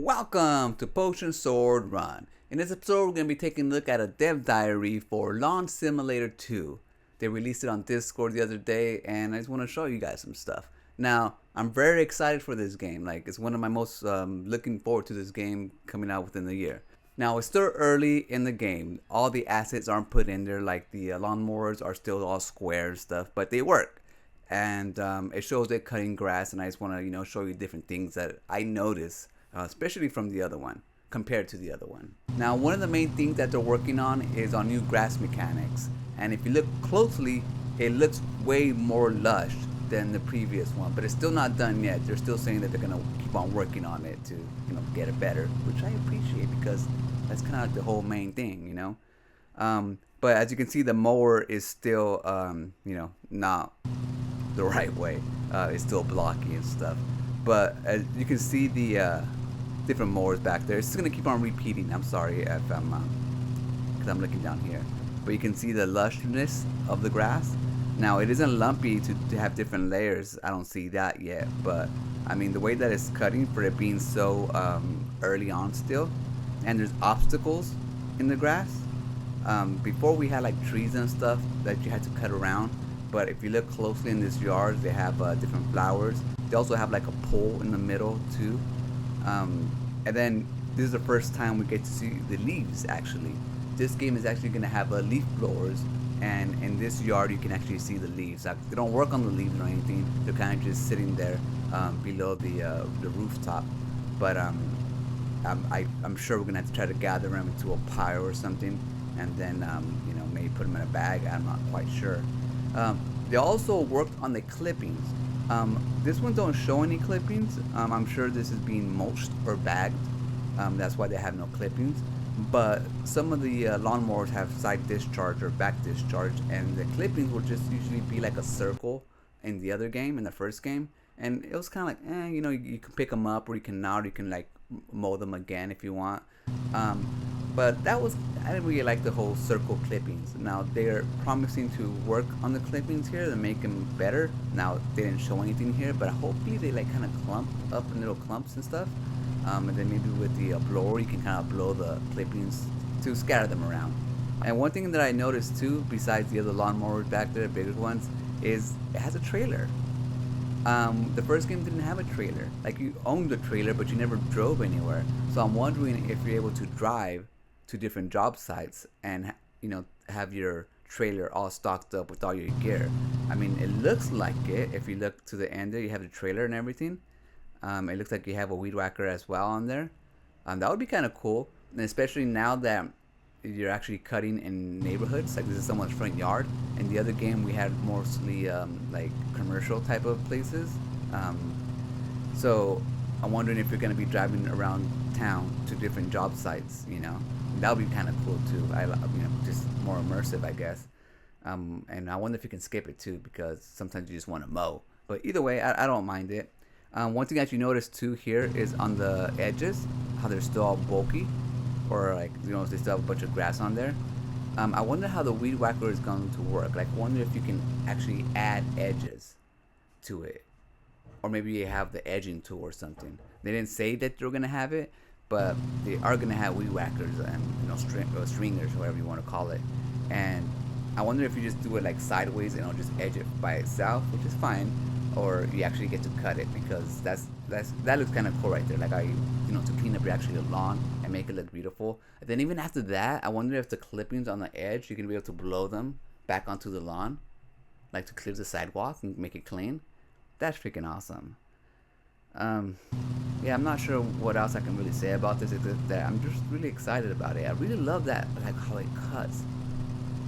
Welcome to Potion Sword Run. In this episode, we're going to be taking a look at a dev diary for Lawn Simulator 2. They released it on Discord the other day, and I just want to show you guys some stuff. Now, I'm very excited for this game. Like, it's one of my most looking forward to this game coming out within the year. Now, it's still early in the game. All the assets aren't put in there, like the lawnmowers are still all square and stuff, but they work. And it shows it cutting grass, and I just want to, show you different things that I notice. Especially from the other one compared to the other one. Now, one of the main things that they're working on is on new grass mechanics, and if you look closely, it looks way more lush than the previous one, but it's still not done yet. They're still saying that they're gonna keep on working on it to get it better, which I appreciate because that's kind of like the whole main thing, but as you can see, the mower is still not the right way. It's still blocky and stuff, but as you can see, the different mowers back there. It's just gonna keep on repeating. I'm sorry if because I'm looking down here, but you can see the lushness of the grass. Now, it isn't lumpy to have different layers. I don't see that yet, but I mean, the way that it's cutting for it being so early on still, and there's obstacles in the grass. Before we had like trees and stuff that you had to cut around, but if you look closely in this yard, they have different flowers. They also have like a pole in the middle too. And then this is the first time we get to see the leaves. Actually, this game is actually going to have leaf blowers, and in this yard you can actually see the leaves. Like, they don't work on the leaves or anything. They're kind of just sitting there below the rooftop. But I'm sure we're going to have to try to gather them into a pile or something, and then maybe put them in a bag. I'm not quite sure. They also worked on the clippings. This one don't show any clippings. I'm sure this is being mulched or bagged. That's why they have no clippings. But some of the lawnmowers have side discharge or back discharge, and the clippings will just usually be like a circle in the other game, in the first game. And it was kind of like, you can pick them up or you can not, or you can like mow them again if you want. But I didn't really like the whole circle clippings. Now, they're promising to work on the clippings here to make them better. Now, they didn't show anything here, but hopefully they like kind of clump up in little clumps and stuff. And then maybe with the blower, you can kind of blow the clippings to scatter them around. And one thing that I noticed too, besides the other lawnmowers back there, bigger ones, is it has a trailer. The first game didn't have a trailer. Like, you owned the trailer, but you never drove anywhere. So I'm wondering if you're able to drive to different job sites and have your trailer all stocked up with all your gear. I mean, it looks like it. If you look to the end there, you have the trailer and everything. It looks like you have a weed whacker as well on there. That would be kind of cool, and especially now that you're actually cutting in neighborhoods. Like, this is someone's front yard. In the other game, we had mostly like commercial type of places. So I'm wondering if you're going to be driving around town to different job sites. That would be kind of cool too. Just more immersive, I guess. And I wonder if you can skip it too, because sometimes you just want to mow. But either way, I don't mind it. One thing that you notice too here is on the edges, how they're still all bulky, or like they still have a bunch of grass on there. I wonder how the weed whacker is going to work. Like, I wonder if you can actually add edges to it, or maybe you have the edging tool or something. They didn't say that they're gonna have it, but they are gonna have weed whackers and stringers, whatever you want to call it. And I wonder if you just do it like sideways and just edge it by itself, which is fine, or you actually get to cut it, because that looks kind of cool right there. Like, to clean up your actual lawn and make it look beautiful. And then even after that, I wonder if the clippings on the edge, you can be able to blow them back onto the lawn, like to clear the sidewalk and make it clean. That's freaking awesome. Yeah, I'm not sure what else I can really say about this, except that I'm just really excited about it. I really love that, like, how it cuts.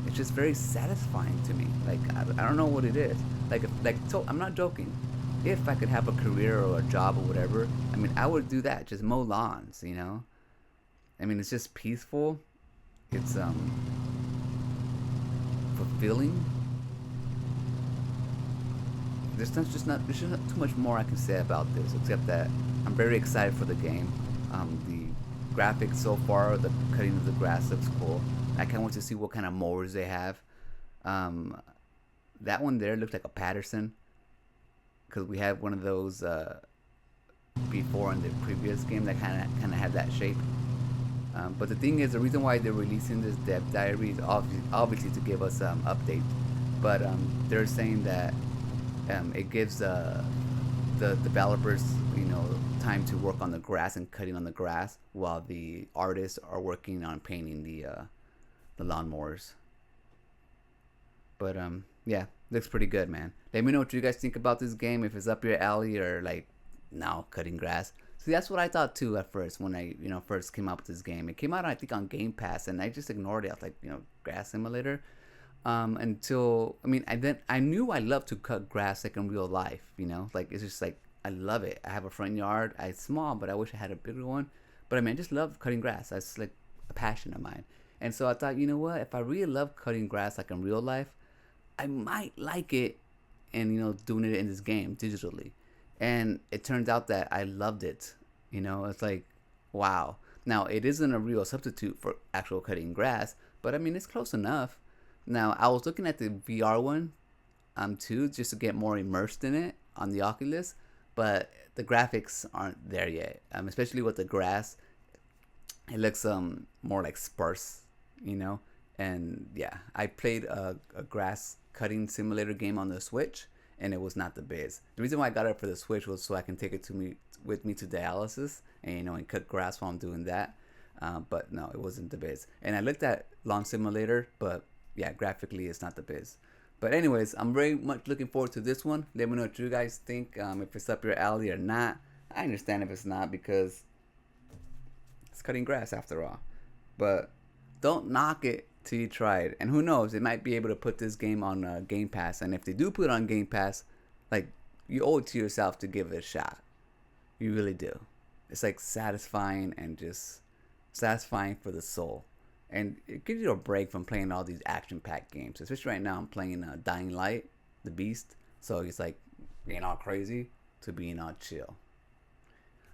It's just very satisfying to me. Like, I don't know what it is. I'm not joking. If I could have a career or a job or whatever, I mean, I would do that. Just mow lawns, I mean, it's just peaceful. It's fulfilling. There's just not too much more I can say about this, except that I'm very excited for the game. The graphics so far, the cutting of the grass looks cool. I can't wait to see what kind of mowers they have. That one there looked like a Patterson, because we have one of those before in the previous game that kind of had that shape. But the thing is, the reason why they're releasing this dev diary is obviously to give us updates. But they're saying that it gives the developers, time to work on the grass and cutting on the grass while the artists are working on painting the lawnmowers. But yeah, looks pretty good, man. Let me know what you guys think about this game. If it's up your alley or like now cutting grass. See, that's what I thought too at first when I first came out with this game. It came out I think on Game Pass, and I just ignored it. I was like, grass simulator. Until I knew I loved to cut grass like in real life. Like it's just like I love it. I have a front yard. It's small, but I wish I had a bigger one. But I just love cutting grass. That's like a passion of mine. And so I thought, you know what? If I really love cutting grass like in real life, I might like it, and doing it in this game digitally. And it turns out that I loved it. It's like, wow. Now it isn't a real substitute for actual cutting grass, but it's close enough. Now I was looking at the VR one, too, just to get more immersed in it on the Oculus, but the graphics aren't there yet. Especially with the grass, it looks more like sparse, And yeah, I played a grass cutting simulator game on the Switch, and it was not the biz. The reason why I got it for the Switch was so I can take it with me to dialysis, and cut grass while I'm doing that. But no, it wasn't the biz. And I looked at Lawn Simulator, but yeah, graphically it's not the biz. But anyways, I'm very much looking forward to this one. Let me know what you guys think. If it's up your alley or not. I understand if it's not, because it's cutting grass after all. But don't knock it till you try it. And who knows, they might be able to put this game on Game Pass. And if they do put it on Game Pass, like, you owe it to yourself to give it a shot. You really do. It's like satisfying, and just satisfying for the soul. And it gives you a break from playing all these action-packed games. Especially right now, I'm playing Dying Light, the Beast. So it's like being all crazy to being all chill.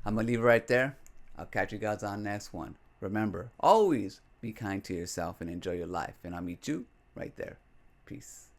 I'm going to leave it right there. I'll catch you guys on the next one. Remember, always be kind to yourself and enjoy your life. And I'll meet you right there. Peace.